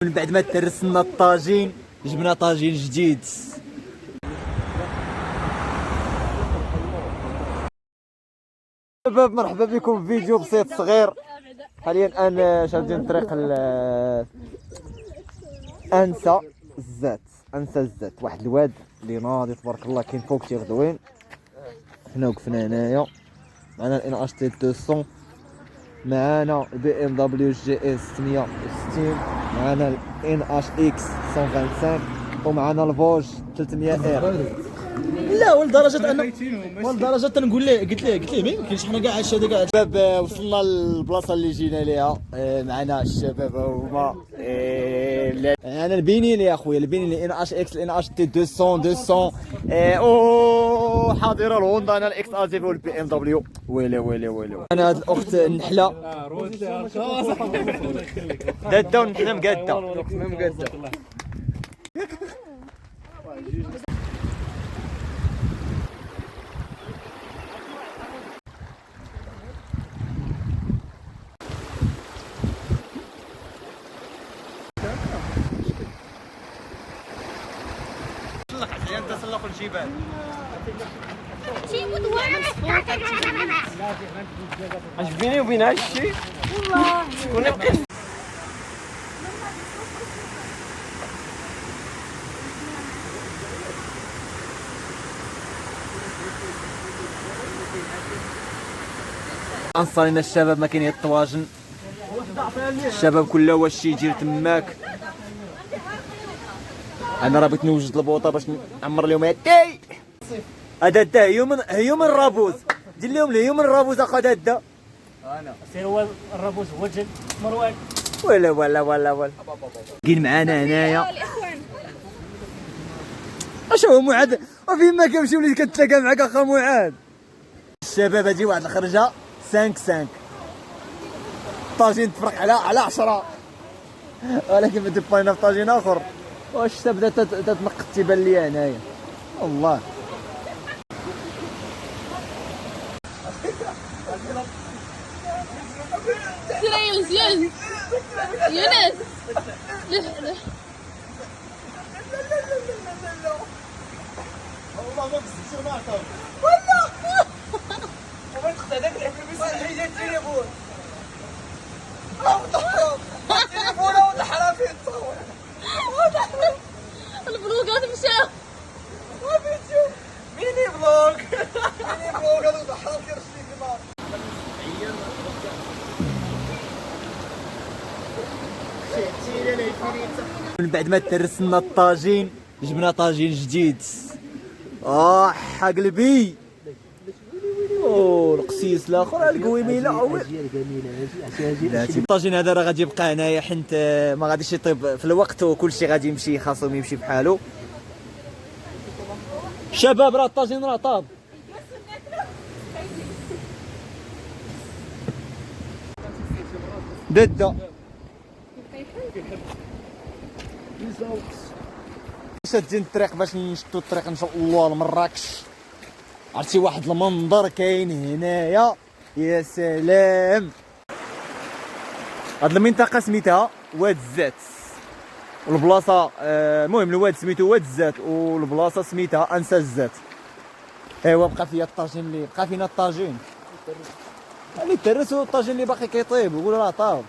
من بعد ما ترسنا الطاجين جبنا طاجين جديد. شباب مرحبا بكم في فيديو بسيط صغير. حاليا انا شادين طريق انسى الزات، واحد الواد اللي ناضي تبارك الله كاين فوق شي غدوين. حنا وقفنا هنايا معنا الان اش تي 200، معنا البي ام دبليو جي اس 660، معنا الان اش اكس 125، ومعنا الفوج 300 ار. لا ولدرجه نقول ليه قلت ليه ما يمكنش حنا كاع هادشي هذا كاع. شباب وصلنا للبلاصه اللي جينا ليها. معنا الشباب هما انا البينيلي يا خويا، البينيلي ان اش اكس ان اش تي 200 او حاضره الهوندا، انا الاكس ازيف والبي ام دبليو. ويلي انا هاد الاخت النحله داده ونحله مقاده. تسلق الجبال اش بيني وبين هادشي والله شكون يبقى. انصارنا الشباب ما كاين الطواجن، الشباب كله واش يجي تماك. انا راه بغيت نوجد البوطه باش نعمر لهم هادي. هذا دا هيومن الرابوز، دير لهم الهيومن الرابوز اخا دادا. انا سير هو الرابوز هو جد مروان. ولا كاين معانا هنايا اش هو معاد وفين ما كنمشي وليت كتلاقى معاك اخا معاد. الشباب هادي واحد الخرجه 5 طاجين تفرق على 10، ولكن بدي باينه في طاجين اخر. واش تبدا تتنقط تيبان ليا هنايا والله. سير مزيان يونس. والله ما بزز ما عطاو والله وما تقطع داك الفلوس اللي جات التليفون. التليفون ولا حرام فيه تصور البلوغات مشاو. فيديو ميني بلوغ هذا حرام كيرشي كبار. من بعد ما ترسنا الطاجين جبنا طاجين جديد. قلبي القسيس الاخر القويميله. الطاجين هذا راه غادي يبقى هنايا حيت ما غاديش يطيب في الوقت وكلشي غادي يمشي، خاصو يمشي بحالو. شباب راه الطاجين راه طاب. دده شادين الطريق باش نشدو الطريق ان شاء الله لمراكش. عرفتي واحد المنظر كاين هنايا يا سلام. هاد المنطقه سميتها واد الزات، والبلاصه المهم الواد سميتو واد الزات والبلاصه سميتها انسى الزات. ايوا بقى فيا الطاجين اللي بقى فينا الطاجين اللي ترسو، الطاجين اللي باقي كيطيب ويقول راه طاب.